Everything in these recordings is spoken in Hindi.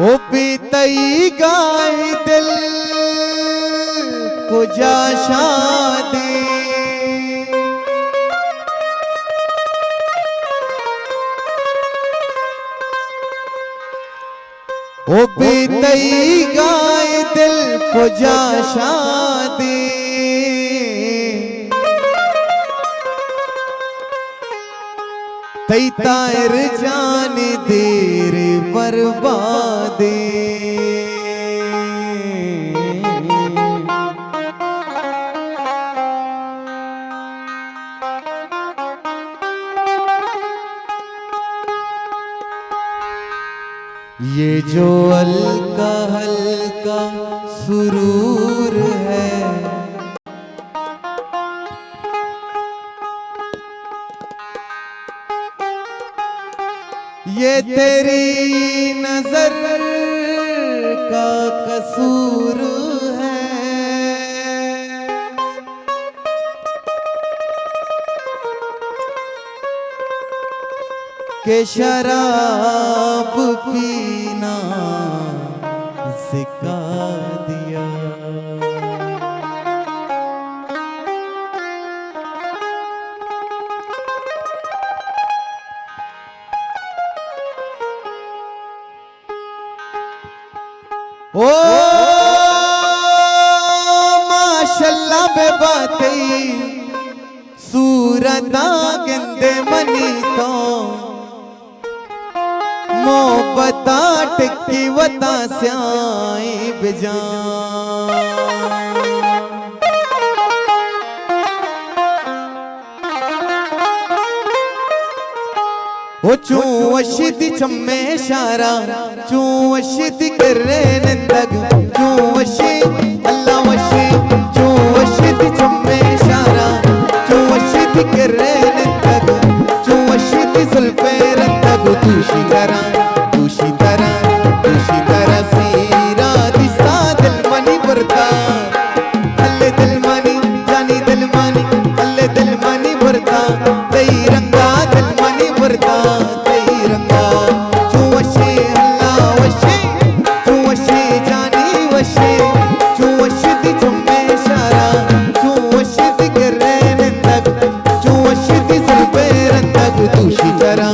ओ पीतई गाय दिल को जा शादी, ओ पीतई गाय दिल को जा शादी, तई तायर जान देर बर्बादे। ये जो हल्का हल्का सुरूर है, ये तेरी नजर का कसूर है। के शराब पीना सिखा दिया। ओ माशाल्लाह बेबाती सूरत गंदे मनी तो मोहब्बत टिक्की वता स्याई बिजान। ओ चू अशिद चम्मे शारा चू अशिद करे नंदग चू अशिद अल्लाह वशिद चू अशिद चम्मे शारा चू अशिद करे नंदग चू अशिद जुल्फे रंदग तुशी तरह सीरा दिसा दिल मनी भरता अल्ले दिल मनी जानी दिल मनी अल्ले दिल मनी भरता तई रंगा दिल मनी भरता तई रंगा चू वशे अल्लाह वशे चू वशे जानी वशे चू वशिद चम्मे शारा चू वशिद करे नंदग चू वशिद जुल्फे रंदग तुशी तरह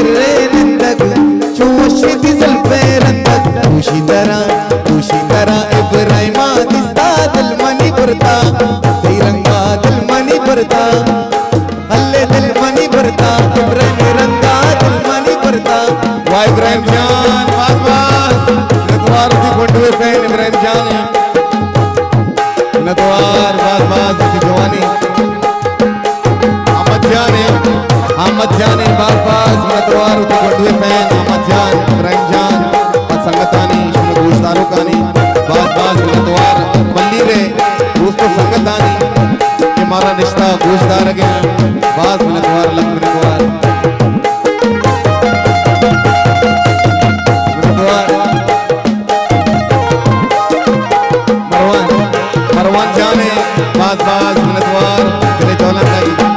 करे निंदक चुवशिदी जुल्फे रंदक तुशी तरह इब्राहिमा दिसता दिल मनी भरता तिरंगा दिल मनी भरता हल्ले दिल मनी भरता इब्राहिम रंगा दिल मनी भरता वाह इब्राहिम जान बास नतवार दी कोंडवे फैन इब्राहिम जान नतवार बास दी जवानी अहमद जान बास नतवार दी कोंडवे फैन अहमद जान इब्राहिम जान संगतानी शुरू गोश्तारो कानी बास नतवार मल्ली रे दोस्तों संगतानी के मारा रिश्ता गोश्तार गया बास नतवार लंबे नतवार मरवान जाने बास मिनतवार दिले दौलत लगी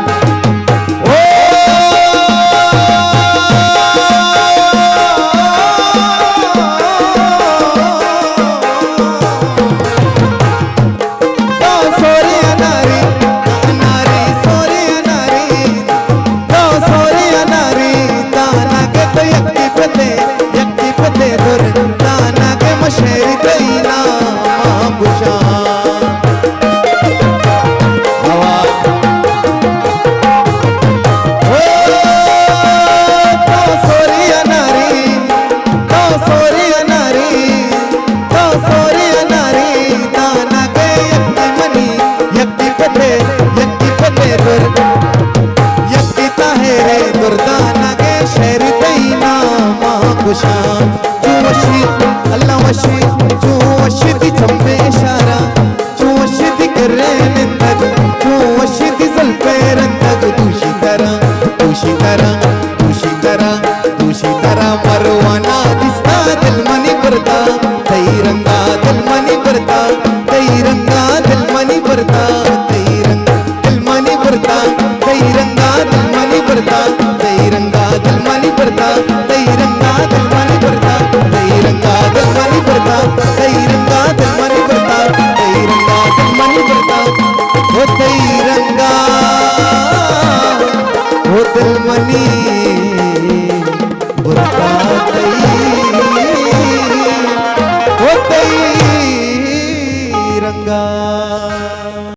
मरवाना दिसता दिल मनी भरता तिरंगा दिल मनी भरता तिरंगा दिल मनी भरता तिरंगा दिल मनी भरता तिरंगा दिल मनी भरता तिरंगा दिल मनी भरता तिरंगा दिल मनी भरता तिरंगा दिल मनी भरता तिरंगा दिल मनी भरता तिरंगा दिल मनी भरता वो तिरंगा वो दिल मनी